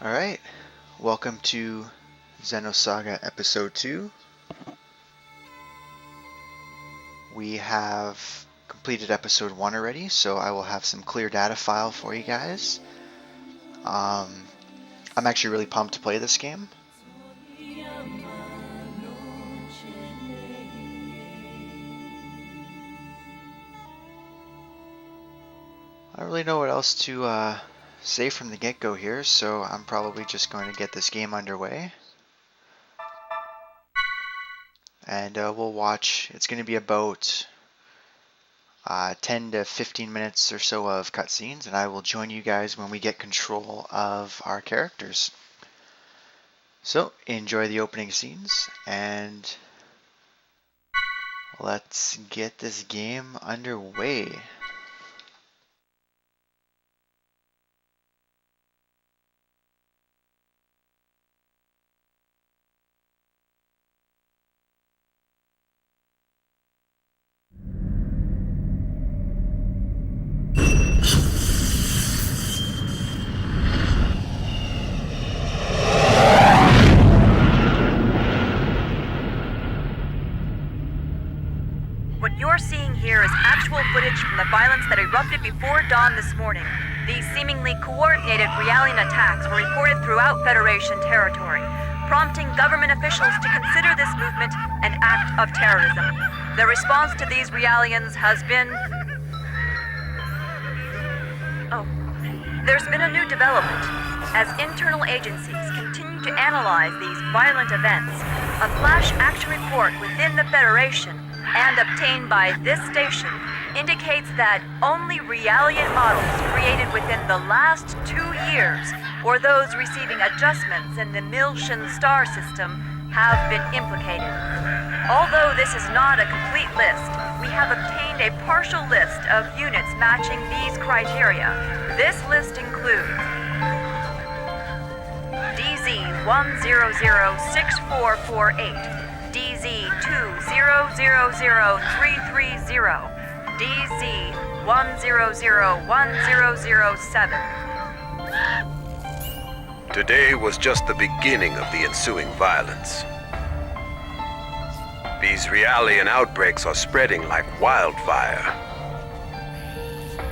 Alright, welcome to Xenosaga Episode 2. We have completed Episode 1 already, so I will have some clear data file for you guys. I'm actually really pumped to play this game. I don't really know what else to say from the get-go here, so I'm probably just going to get this game underway. And we'll watch. It's going to be about 10 to 15 minutes or so of cutscenes, and I will join you guys when we get control of our characters. So, enjoy the opening scenes, and let's get this game underway. What you're seeing here is actual footage from the violence that erupted before dawn this morning. These seemingly coordinated Realian attacks were reported throughout Federation territory, prompting government officials to consider this movement an act of terrorism. The response to these Realians has been... There's been a new development. As internal agencies continue to analyze these violent events, a flash action report within the Federation and obtained by this station indicates that only Realian models created within the last 2 years, or those receiving adjustments in the Miltian star system, have been implicated. Although this is not a complete list, we have obtained a partial list of units matching these criteria. This list includes DZ-100-6448, DZ-2000330, DZ-100-1007. Today was just the beginning of the ensuing violence. These Realian outbreaks are spreading like wildfire.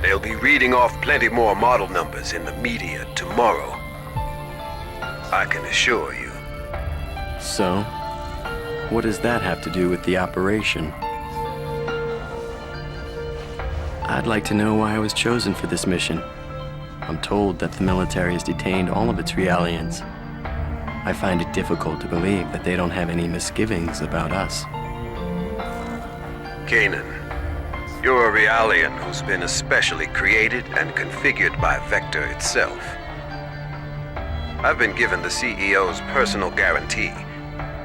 They'll be reading off plenty more model numbers in the media tomorrow. I can assure you. So, what does that have to do with the operation? I'd like to know why I was chosen for this mission. I'm told that the military has detained all of its Realians. I find it difficult to believe that they don't have any misgivings about us. Kanan, you're a Realian who's been especially created and configured by Vector itself. I've been given the CEO's personal guarantee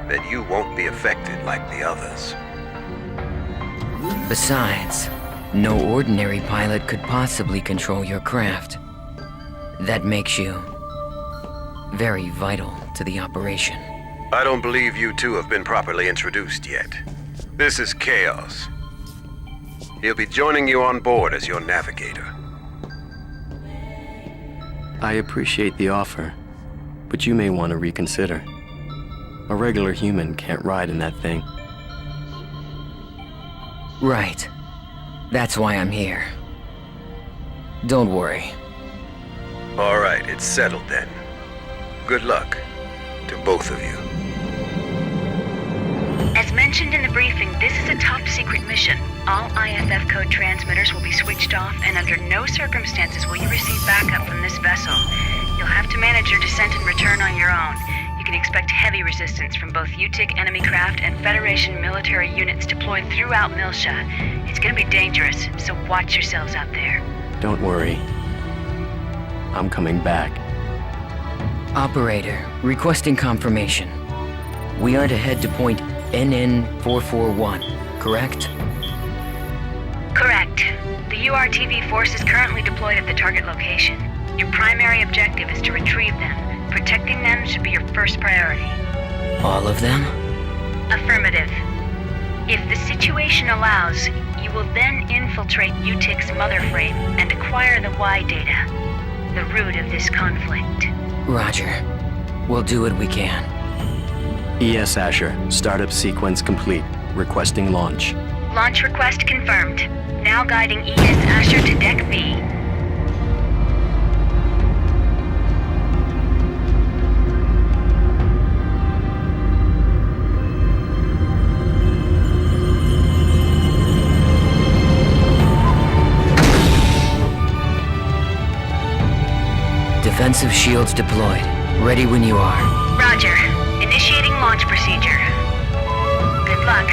that you won't be affected like the others. Besides, no ordinary pilot could possibly control your craft. That makes you very vital to the operation. I don't believe you two have been properly introduced yet. This is KOS. He'll be joining you on board as your navigator. I appreciate the offer, but you may want to reconsider. A regular human can't ride in that thing. Right. That's why I'm here. Don't worry. All right, it's settled then. Good luck to both of you. As mentioned in the briefing, this is a top-secret mission. All IFF code transmitters will be switched off, and under no circumstances will you receive backup from this vessel. You'll have to manage your descent and return on your own. You can expect heavy resistance from both UTIC enemy craft and Federation military units deployed throughout Miltia. It's gonna be dangerous, so watch yourselves out there. Don't worry. I'm coming back. Operator, requesting confirmation. We are to head to point NN441, correct? Correct. The URTV force is currently deployed at the target location. Your primary objective is to retrieve them. Protecting them should be your first priority. All of them? Affirmative. If the situation allows, you will then infiltrate UTIC's mother frame and acquire the Y data, the root of this conflict. Roger. We'll do what we can. ES Asher, startup sequence complete. Requesting launch. Launch request confirmed. Now guiding ES Asher to Deck B. Defensive shields deployed. Ready when you are. Roger. Initiating launch procedure. Good luck.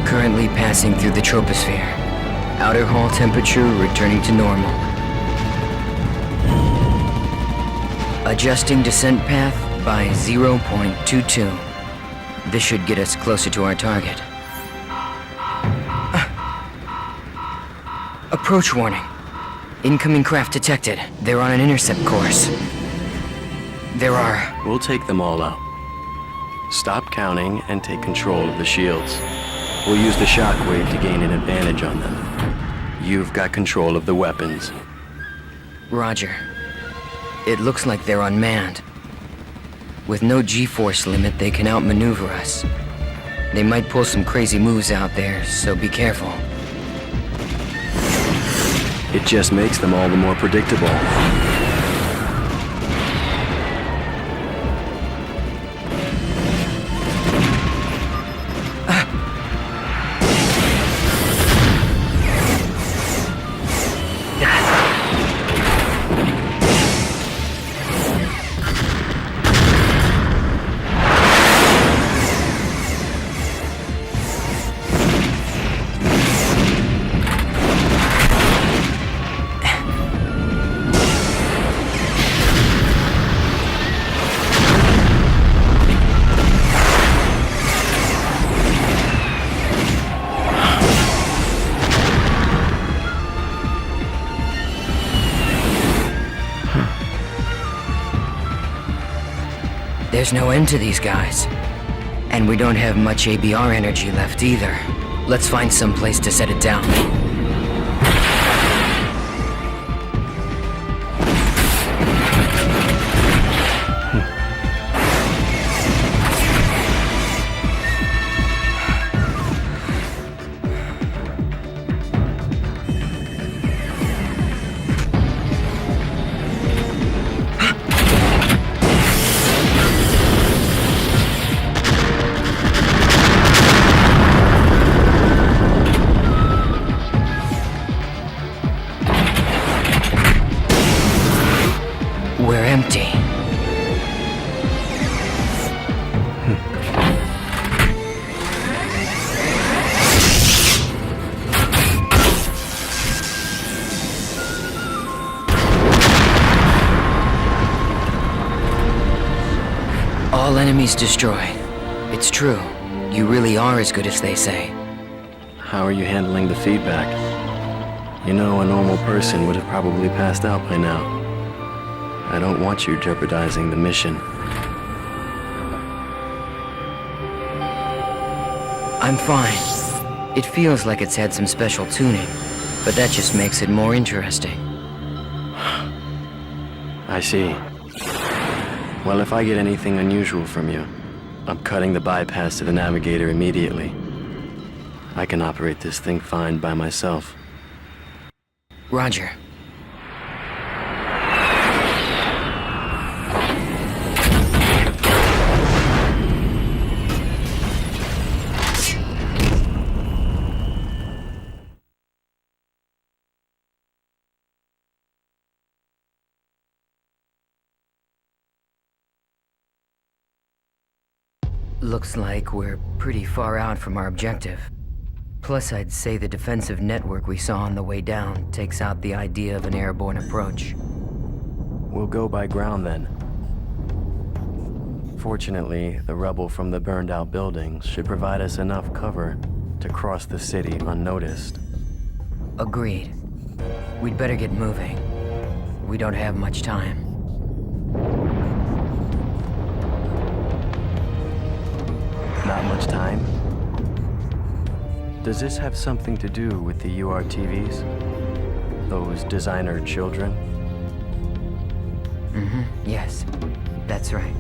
Currently passing through the troposphere. Outer hull temperature returning to normal. Adjusting descent path by 0.22. This should get us closer to our target. Approach warning. Incoming craft detected. They're on an intercept course. There are... We'll take them all out. Stop counting and take control of the shields. We'll use the shockwave to gain an advantage on them. You've got control of the weapons. Roger. It looks like they're unmanned. With no G-force limit, they can outmaneuver us. They might pull some crazy moves out there, so be careful. It just makes them all the more predictable. There's no end to these guys. And we don't have much ABR energy left either. Let's find some place to set it down. We're empty. All enemies destroyed. It's true. You really are as good as they say. How are you handling the feedback? You know, a normal person would have probably passed out by now. I don't want you jeopardizing the mission. I'm fine. It feels like it's had some special tuning, but that just makes it more interesting. I see. Well, if I get anything unusual from you, I'm cutting the bypass to the navigator immediately. I can operate this thing fine by myself. Roger. Looks like we're pretty far out from our objective. Plus, I'd say the defensive network we saw on the way down takes out the idea of an airborne approach. We'll go by ground then. Fortunately, the rubble from the burned-out buildings should provide us enough cover to cross the city unnoticed. Agreed. We'd better get moving. We don't have much time. Not much time? Does this have something to do with the URTVs? Those designer children? Yes. That's right.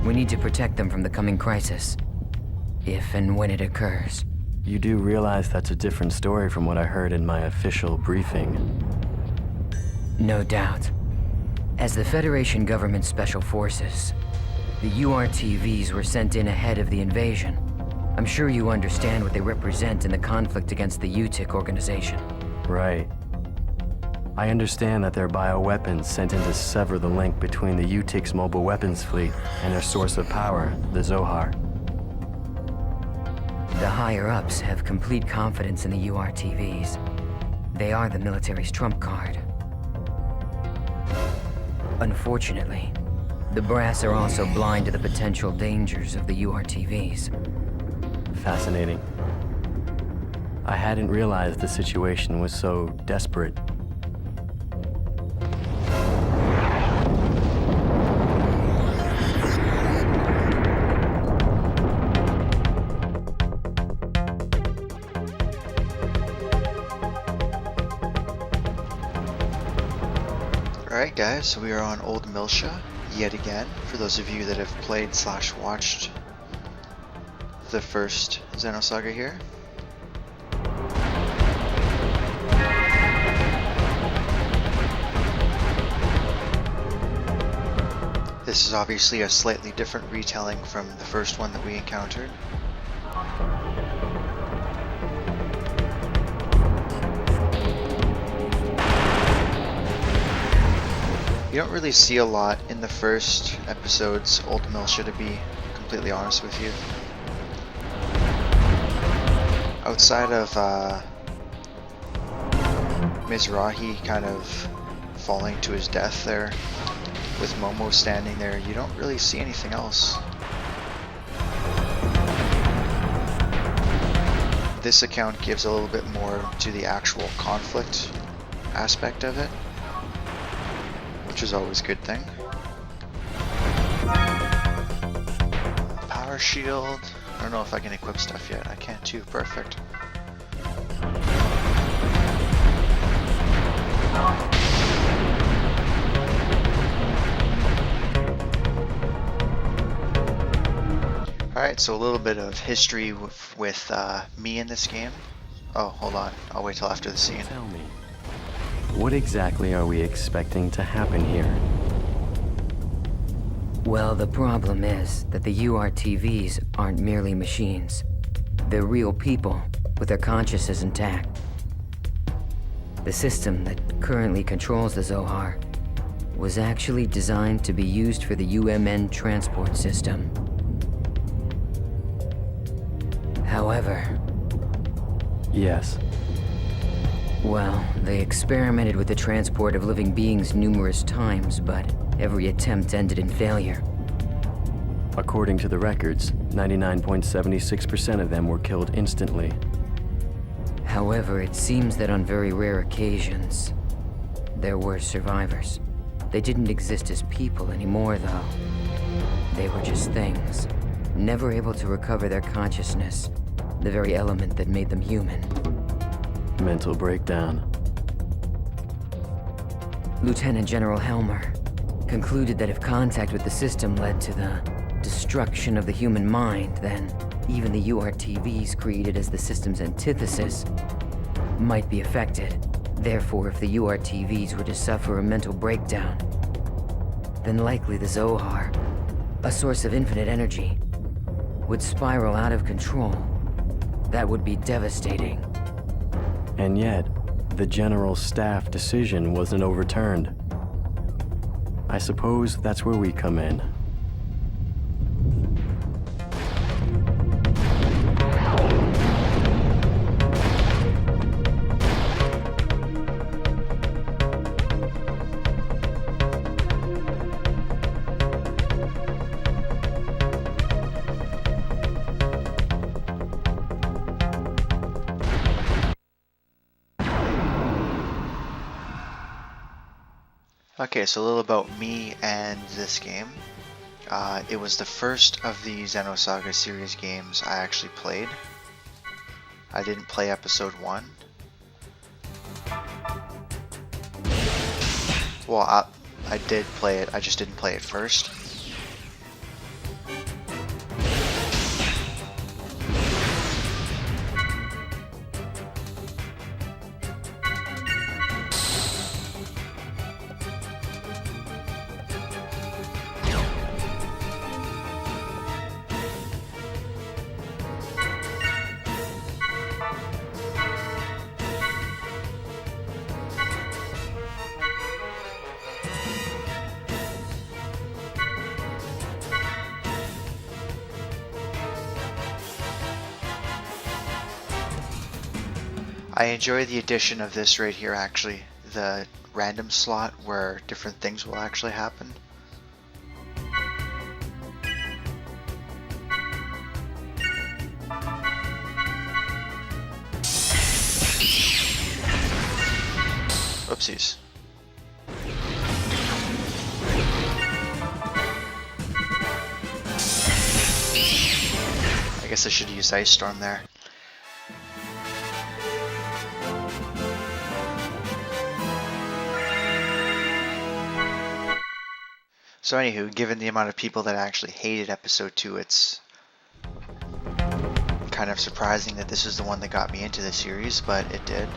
We need to protect them from the coming crisis. If and when it occurs. You do realize that's a different story from what I heard in my official briefing. No doubt. As the Federation Government Special Forces, the URTVs were sent in ahead of the invasion. I'm sure you understand what they represent in the conflict against the UTIC organization. Right. I understand that they're bioweapons sent in to sever the link between the UTIC's mobile weapons fleet and their source of power, the Zohar. The higher-ups have complete confidence in the URTVs. They are the military's trump card. Unfortunately, the brass are also blind to the potential dangers of the URTVs. Fascinating. I hadn't realized the situation was so desperate. Alright guys, so we are on Old Miltia yet again, for those of you that have played / watched the first Xenosaga here. This is obviously a slightly different retelling from the first one that we encountered. You don't really see a lot in the first episode's Old Miltia, to be completely honest with you. Outside of Mizrahi kind of falling to his death there, with Momo standing there, you don't really see anything else. This account gives a little bit more to the actual conflict aspect of it, which is always a good thing. Power shield. I don't know if I can equip stuff yet. I can't too. Perfect. Alright, so a little bit of history with me in this game. Oh, hold on. I'll wait till after the scene. Tell me, what exactly are we expecting to happen here? Well, the problem is that the URTVs aren't merely machines. They're real people, with their consciousness intact. The system that currently controls the Zohar was actually designed to be used for the UMN transport system. However... Yes. Well, they experimented with the transport of living beings numerous times, but every attempt ended in failure. According to the records, 99.76% of them were killed instantly. However, it seems that on very rare occasions, there were survivors. They didn't exist as people anymore, though. They were just things, never able to recover their consciousness, the very element that made them human. Mental breakdown. Lieutenant General Helmer concluded that if contact with the system led to the destruction of the human mind, then even the URTVs created as the system's antithesis might be affected. Therefore, if the URTVs were to suffer a mental breakdown, then likely the Zohar, a source of infinite energy, would spiral out of control. That would be devastating. And yet, the General Staff decision wasn't overturned. I suppose that's where we come in. Okay, so a little about me and this game. It was the first of the Xenosaga series games I actually played. I didn't play episode 1. Well, I did play it, I just didn't play it first. I enjoy the addition of this right here, actually, the random slot where different things will actually happen. Oopsies. I guess I should use Ice Storm there. So anywho, given the amount of people that actually hated episode 2, it's kind of surprising that this is the one that got me into the series, but it did.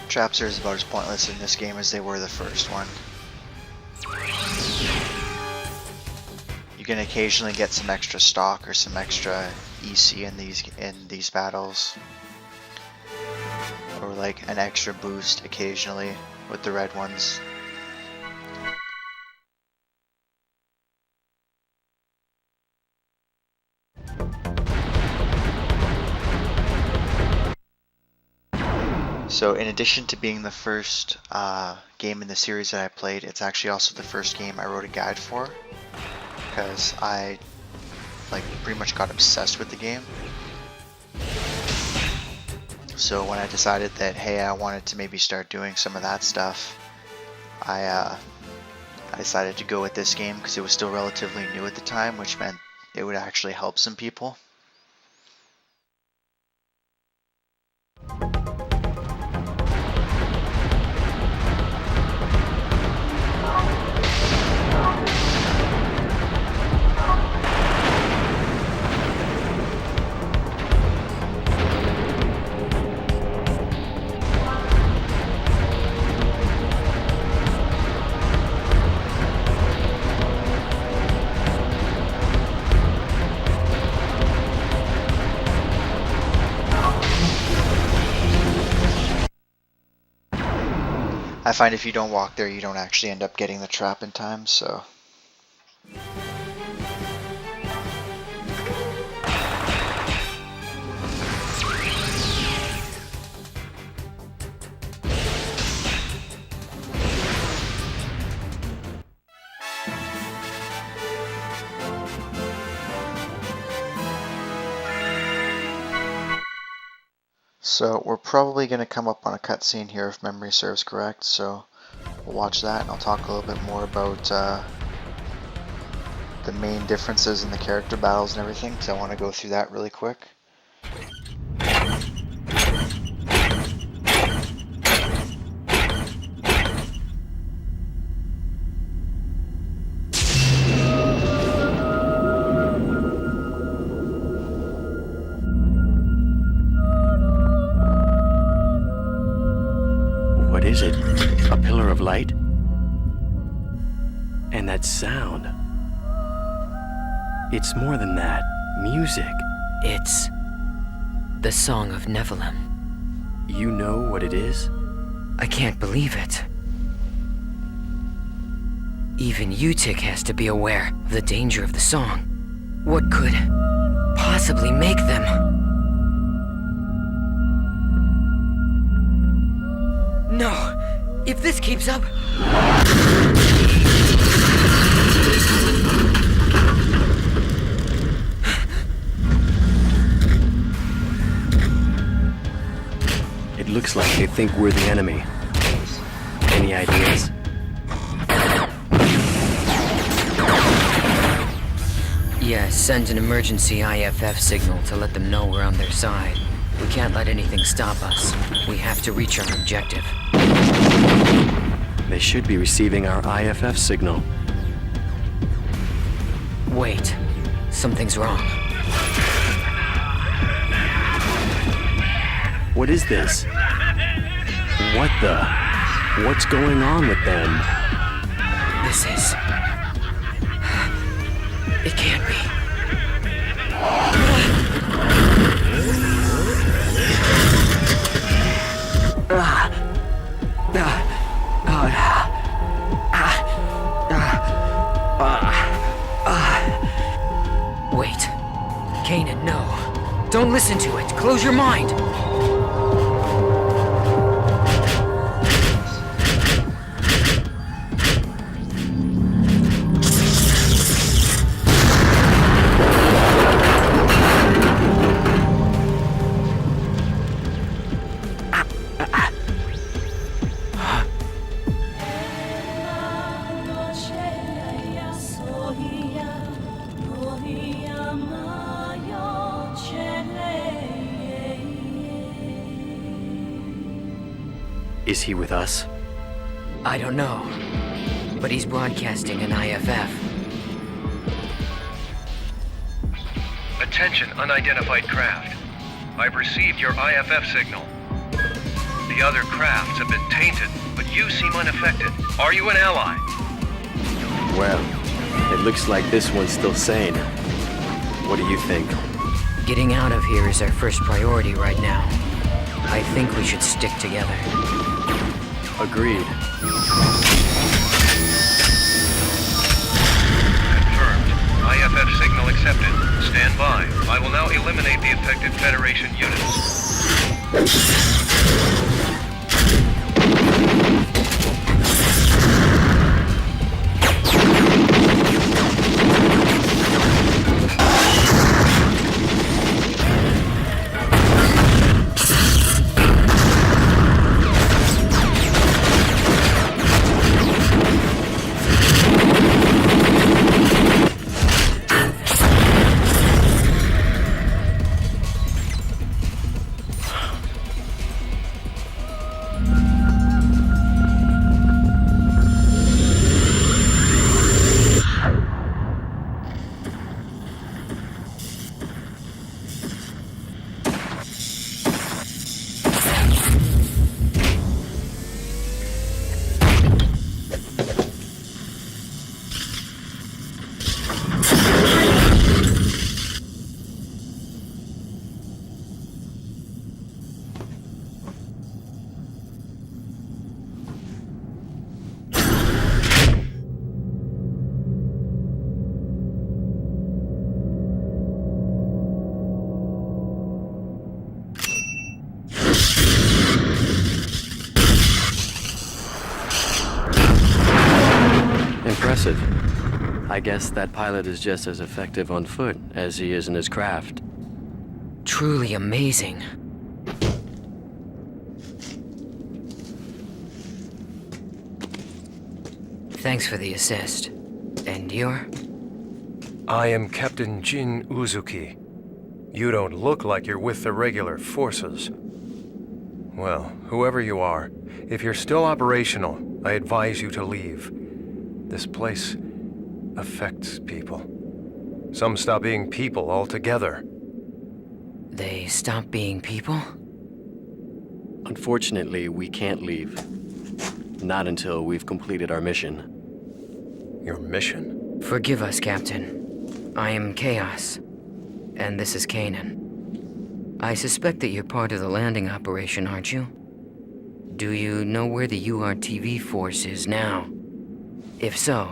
Traps are about as pointless in this game as they were the first one. You can occasionally get some extra stock or some extra EC in these battles, or like an extra boost occasionally with the red ones. So in addition to being the first game in the series that I played, it's actually also the first game I wrote a guide for, because I pretty much got obsessed with the game. So when I decided that, hey, I wanted to maybe start doing some of that stuff, I decided to go with this game because it was still relatively new at the time, which meant it would actually help some people. I find if you don't walk there, you don't actually end up getting the trap in time, so... So we're probably going to come up on a cutscene here if memory serves correct, so we'll watch that and I'll talk a little bit more about the main differences in the character battles and everything, because I want to go through that really quick. What is it? A pillar of light? And that sound. It's more than that. Music. It's the Song of Nephilim. You know what it is? I can't believe it. Even Utik has to be aware of the danger of the song. What could possibly make them? No! If this keeps up... It looks like they think we're the enemy. Any ideas? Yeah, send an emergency IFF signal to let them know we're on their side. We can't let anything stop us. We have to reach our objective. They should be receiving our IFF signal. Wait. Something's wrong. What is this? What the? What's going on with them? This is... It can't be. Wait. Kanan, no. Don't listen to it. Close your mind. Is he with us? I don't know. But he's broadcasting an IFF. Attention, unidentified craft. I've received your IFF signal. The other crafts have been tainted, but you seem unaffected. Are you an ally? Well, it looks like this one's still sane. What do you think? Getting out of here is our first priority right now. I think we should stick together. Agreed. Confirmed. IFF signal accepted. Stand by. I will now eliminate the affected Federation units. Impressive. I guess that pilot is just as effective on foot as he is in his craft. Truly amazing. Thanks for the assist. And you're? I am Captain Jin Uzuki. You don't look like you're with the regular forces. Well, whoever you are, if you're still operational, I advise you to leave. This place affects people. Some stop being people altogether. They stop being people? Unfortunately, we can't leave. Not until we've completed our mission. Your mission? Forgive us, Captain. I am KOS, and this is Kanan. I suspect that you're part of the landing operation, aren't you? Do you know where the URTV force is now? If so...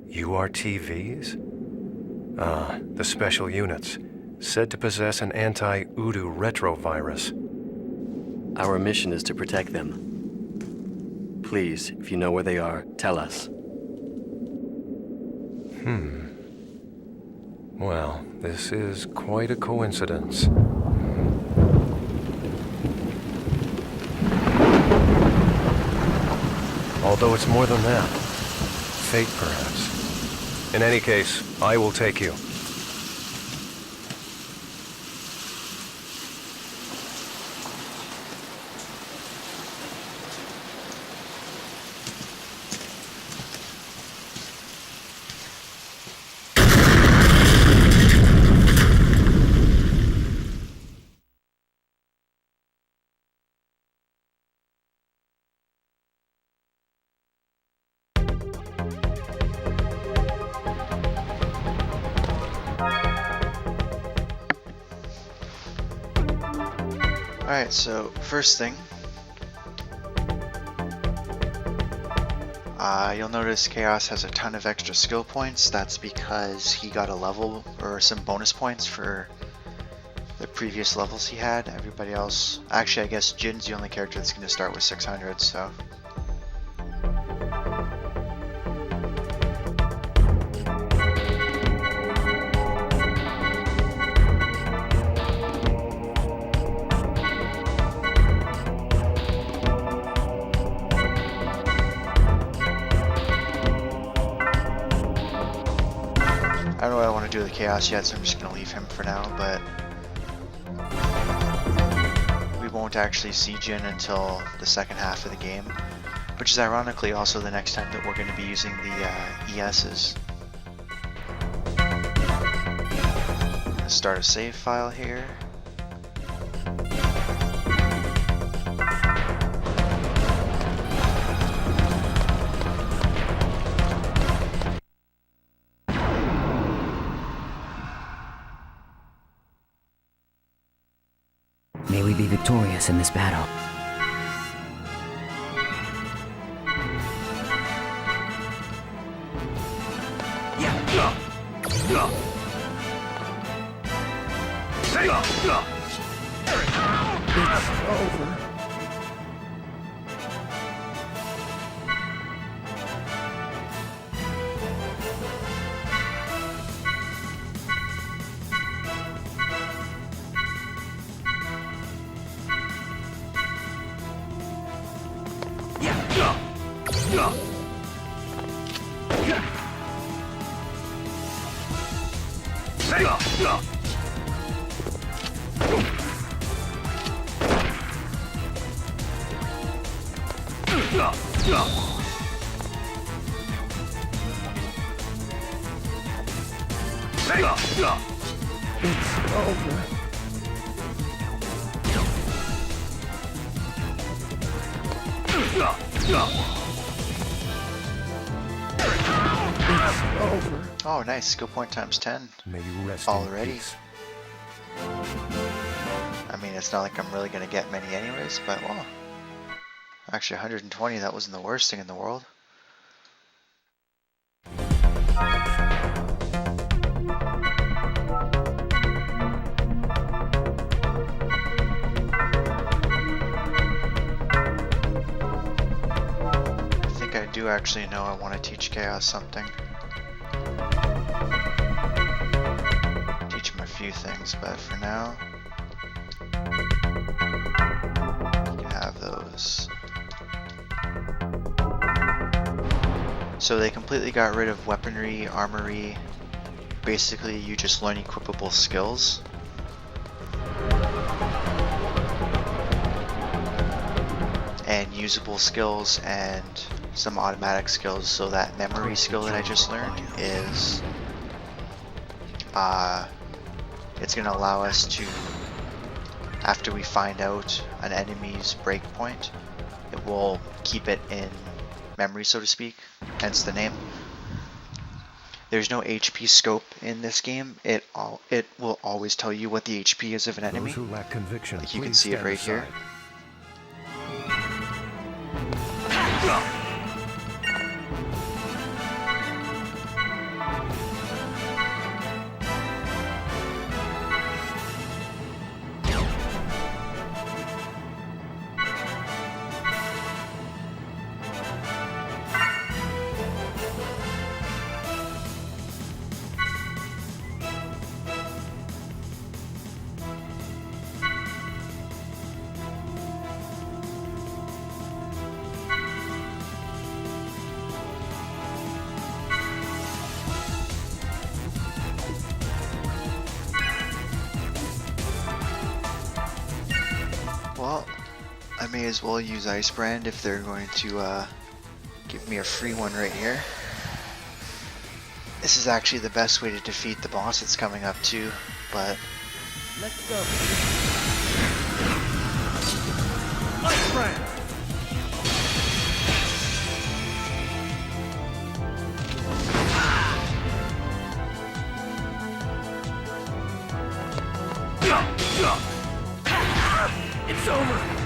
URTVs? The special units, said to possess an anti-Udu retrovirus. Our mission is to protect them. Please, if you know where they are, tell us. Well, this is quite a coincidence. Although it's more than that. Fate, perhaps. In any case, I will take you. Alright, so first thing, you'll notice KOS has a ton of extra skill points. That's because he got a level or some bonus points for the previous levels he had. Everybody else, actually I guess Jin's the only character that's going to start with 600, so. I don't know what I want to do with KOS yet, so I'm just going to leave him for now, but we won't actually see Jin until the second half of the game, which is ironically also the next time that we're going to be using the ESs. Let's start a save file here. May we be victorious in this battle. Oh nice, skill point times 10 May you rest already. in peace. I mean, it's not like I'm really going to get many anyways, but well, actually 120, that wasn't the worst thing in the world. I think I do actually know I want to teach KOS something. Teach him a few things, but for now, you can have those. So they completely got rid of weaponry, armory. Basically, you just learn equipable skills. And usable skills and some automatic skills. So that memory skill that I just learned is it's going to allow us to, after we find out an enemy's breakpoint, it will keep it in memory, so to speak, hence the name. There's no HP scope in this game. It will always tell you what the HP is of an enemy. Those who lack conviction, Like you can please see it stand right here. aside. may as well use Ice Brand if they're going to give me a free one right here. This is actually the best way to defeat the boss that's coming up too, but... Let's go. Ice Brand! It's over!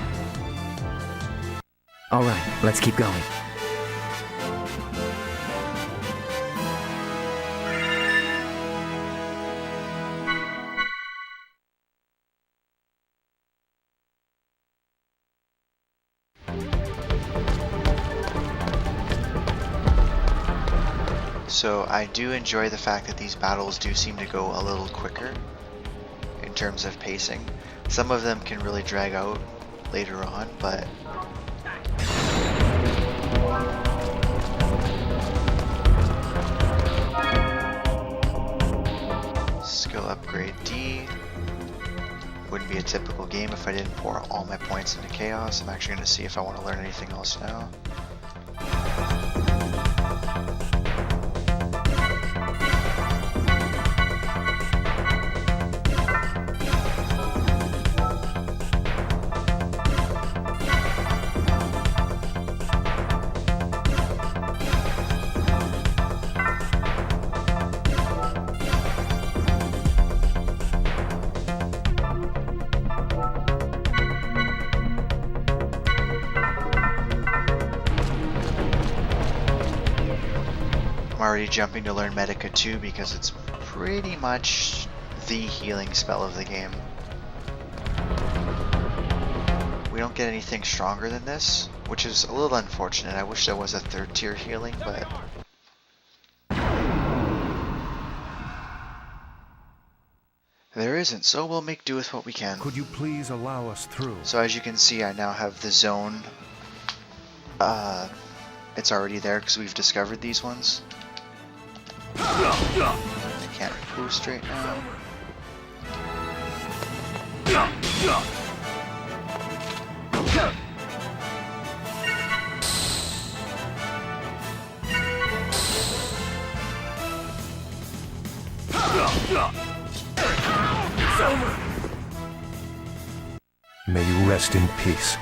Alright, let's keep going. So I do enjoy the fact that these battles do seem to go a little quicker in terms of pacing. Some of them can really drag out later on, but skill upgrade D. Wouldn't be a typical game if I didn't pour all my points into Chaos. I'm actually going to see if I want to learn anything else now. I'm already jumping to learn Medica 2 because it's pretty much the healing spell of the game. We don't get anything stronger than this, which is a little unfortunate. I wish there was a third tier healing, but there isn't, so we'll make do with what we can. Could you please allow us through? So as you can see, I now have the zone. It's already there because we've discovered these ones. I can't boost right now. May you rest in peace.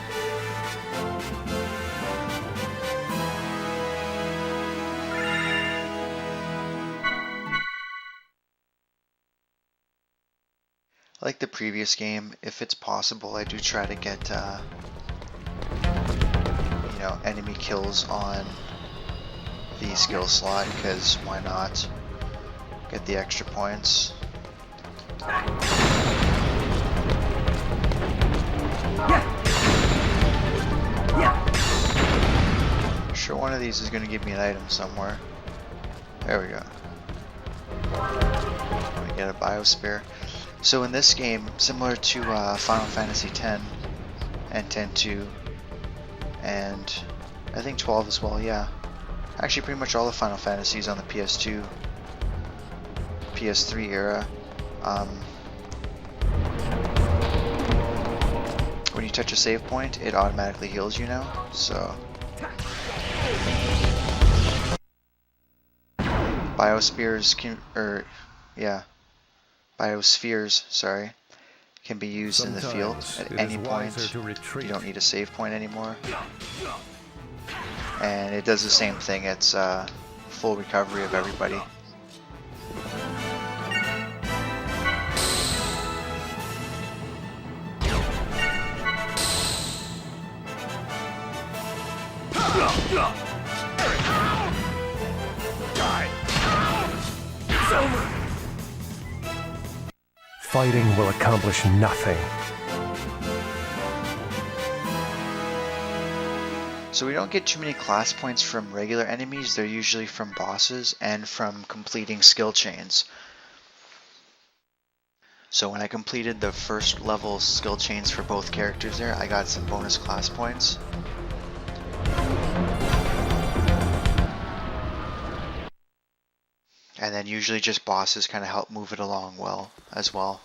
Like the previous game, if it's possible, I do try to get, you know, enemy kills on the skill slot, because why not? Get the extra points. Sure, one of these is going to give me an item somewhere. There we go. Let me get a biosphere. So in this game, similar to Final Fantasy X and 10-2, and I think 12 as well, yeah. Actually pretty much all the Final Fantasies on the PS2, PS3 era. When you touch a save point, it automatically heals you now, so... Biospheres can, Biospheres, sorry, can be used in the field at any point. You don't need a save point anymore. And it does the same thing, it's full recovery of everybody. It's over. Fighting will accomplish nothing. So we don't get too many class points from regular enemies, they're usually from bosses and from completing skill chains. So when I completed the first level skill chains for both characters there, I got some bonus class points. And then usually just bosses kind of help move it along well, as well.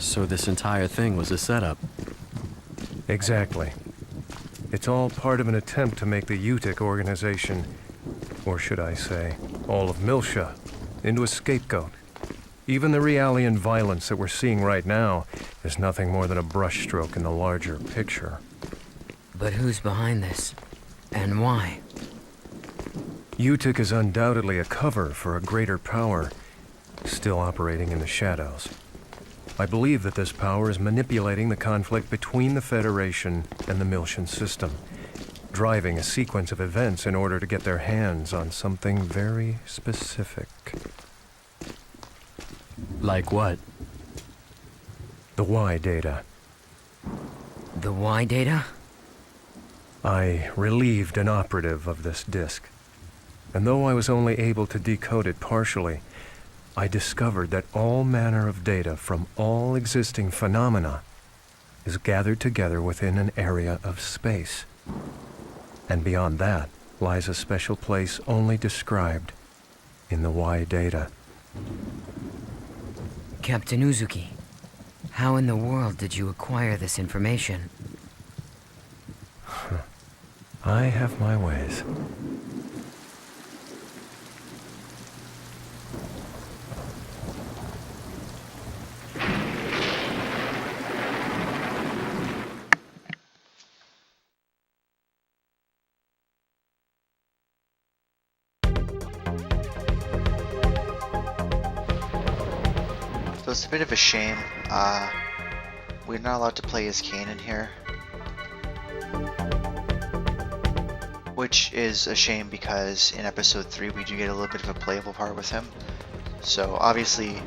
So this entire thing was a setup. Exactly. It's all part of an attempt to make the UTIC organization, or should I say, all of Miltia, into a scapegoat. Even the Realian violence that we're seeing right now is nothing more than a brushstroke in the larger picture. But who's behind this? And why? UTIC is undoubtedly a cover for a greater power, still operating in the shadows. I believe that this power is manipulating the conflict between the Federation and the Miltian system, driving a sequence of events in order to get their hands on something very specific. Like what? The Y data. The Y data? I relieved an operative of this disk, and though I was only able to decode it partially, I discovered that all manner of data from all existing phenomena is gathered together within an area of space. And beyond that lies a special place only described in the Y data. Captain Uzuki, how in the world did you acquire this information? I have my ways. So it's a bit of a shame. We're not allowed to play as Kanan here. Which is a shame because in episode 3 we do get a little bit of a playable part with him. So obviously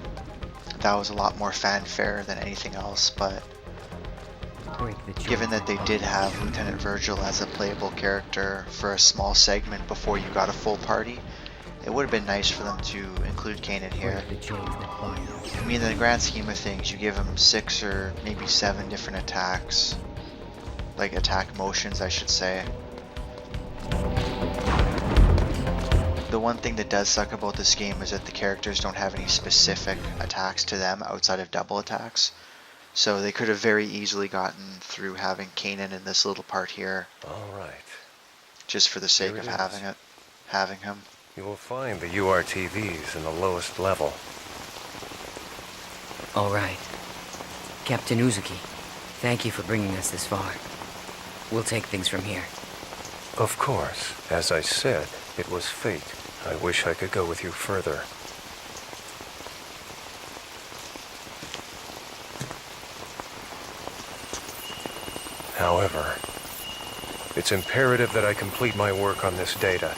that was a lot more fanfare than anything else, but given that they did have Lieutenant Virgil as a playable character for a small segment before you got a full party, it would have been nice for them to include Kanan here. I mean, in the grand scheme of things, you give him 6 or maybe 7 different attacks. Like attack motions, I should say. The one thing that does suck about this game is that the characters don't have any specific attacks to them outside of double attacks. So they could have very easily gotten through having Kanan in this little part here. All right. Just for the sake of having him. You will find the URTVs in the lowest level. All right. Captain Uzuki, thank you for bringing us this far. We'll take things from here. Of course. As I said, it was fate. I wish I could go with you further. However, it's imperative that I complete my work on this data.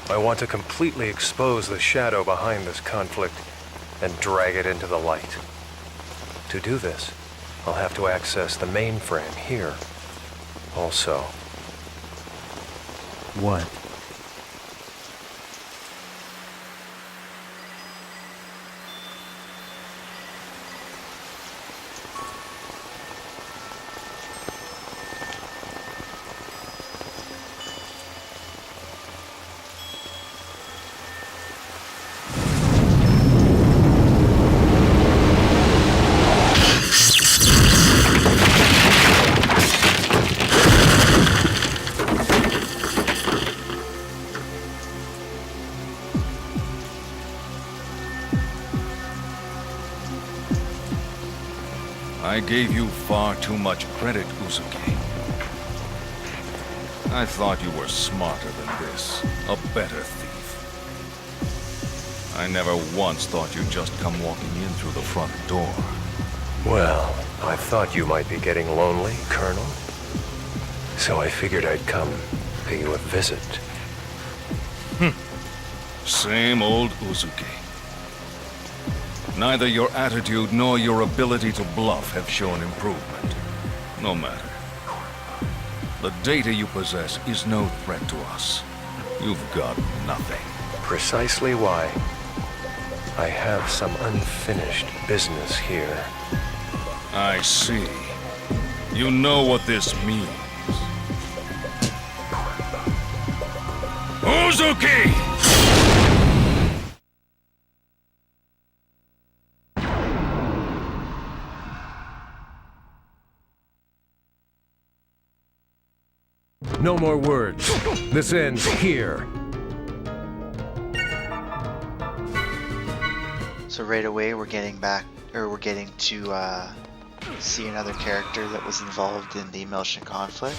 I want to completely expose the shadow behind this conflict and drag it into the light. To do this, I'll have to access the mainframe here. Also. What? I gave you far too much credit, Uzuki. I thought you were smarter than this, a better thief. I never once thought you'd just come walking in through the front door. Well, I thought you might be getting lonely, Colonel. So I figured I'd come pay you a visit. Same old Uzuki. Neither your attitude nor your ability to bluff have shown improvement. No matter. The data you possess is no threat to us. You've got nothing. Precisely why I have some unfinished business here. I see. You know what this means. Uzuki! No more words. This ends here. So right away we're getting to see another character that was involved in the Miltian conflict.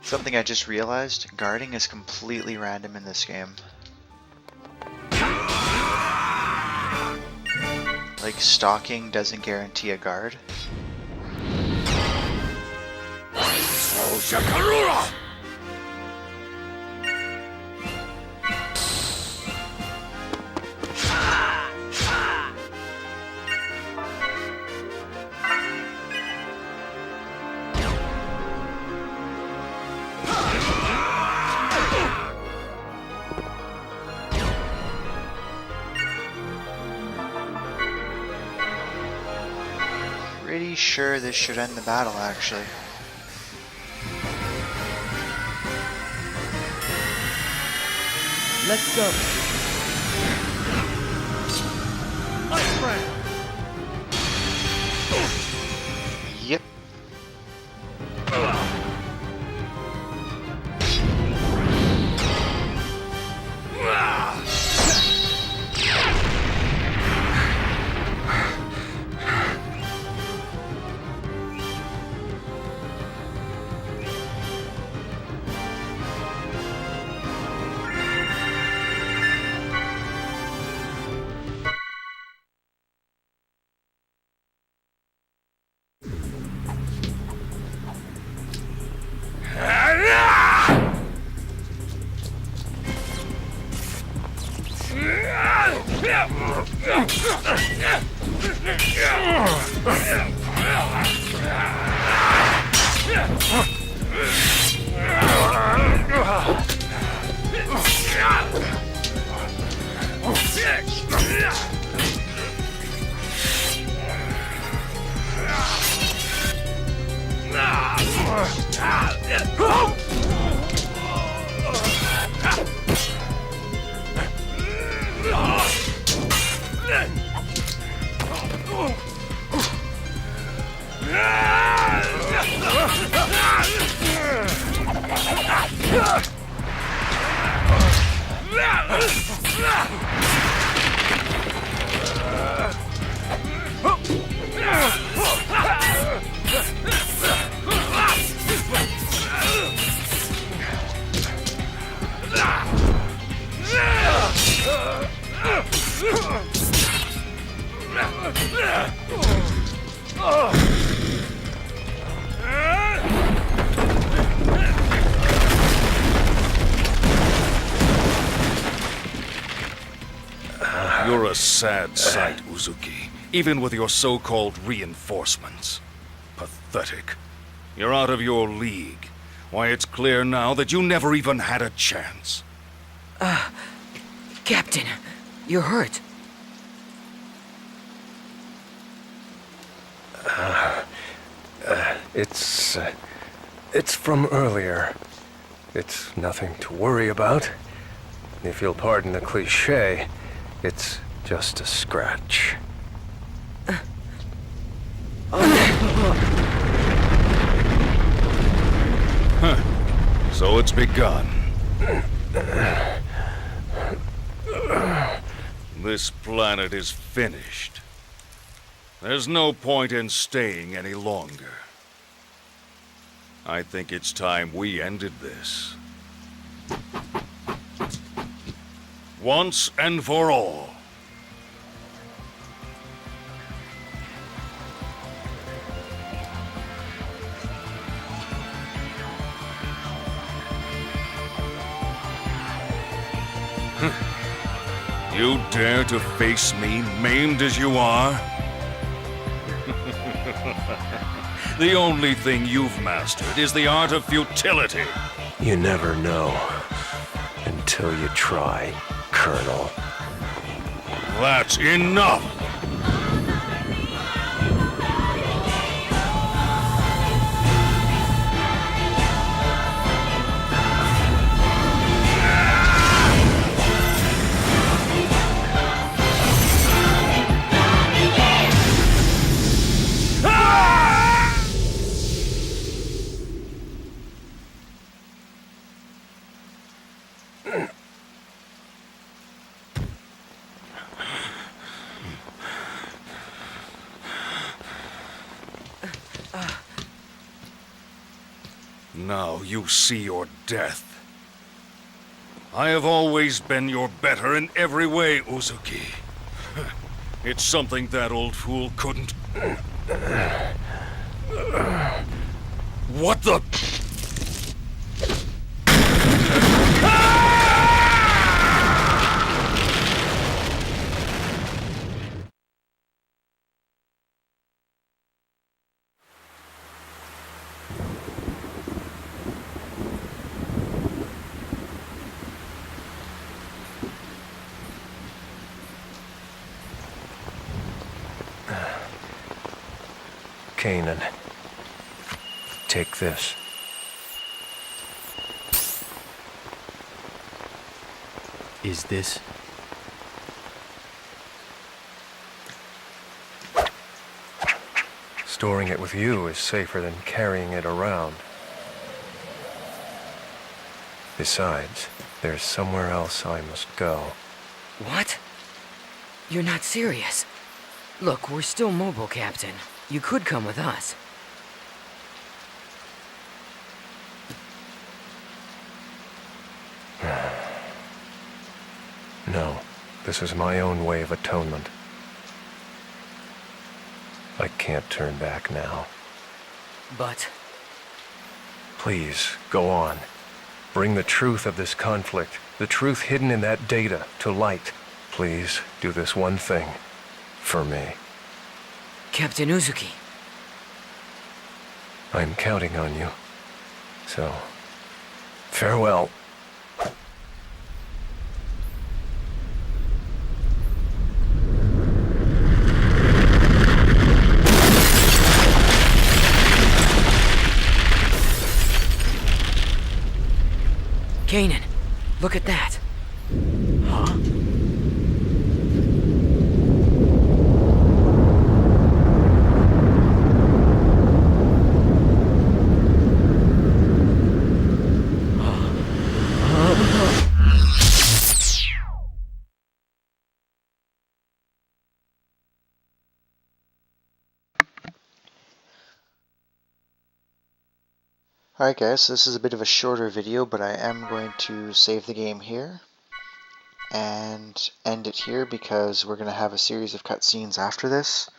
Something I just realized, guarding is completely random in this game. Like, stalking doesn't guarantee a guard. Pretty sure this should end the battle, actually. Let's go. Ice Brand. Yep. You're a sad sight, Uzuki, even with your so-called reinforcements. Pathetic. You're out of your league. Why, it's clear now that you never even had a chance. Captain, you're hurt. It's from earlier. It's nothing to worry about. If you'll pardon the cliché, it's just a scratch. So it's begun. This planet is finished. There's no point in staying any longer. I think it's time we ended this. Once and for all. You dare to face me, maimed as you are? The only thing you've mastered is the art of futility. You never know until you try, Colonel. That's enough! Now you see your death. I have always been your better in every way, Uzuki. It's something that old fool couldn't... What the... Kanan, take this. Is this? Storing it with you is safer than carrying it around. Besides, there's somewhere else I must go. What? You're not serious. Look, we're still mobile, Captain. You could come with us. No, this is my own way of atonement. I can't turn back now. But... Please, go on. Bring the truth of this conflict, the truth hidden in that data, to light. Please, do this one thing. For me. Captain Uzuki. I'm counting on you. So, farewell. Kanan, look at that. Huh? Alright guys, this is a bit of a shorter video, but I am going to save the game here and end it here because we're going to have a series of cutscenes after this.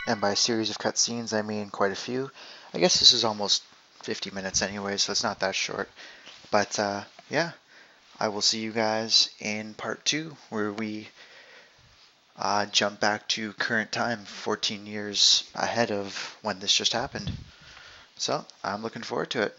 And by a series of cutscenes, I mean quite a few. I guess this is almost 50 minutes anyway, so it's not that short. But yeah, I will see you guys in part 2, where we jump back to current time, 14 years ahead of when this just happened. So, I'm looking forward to it.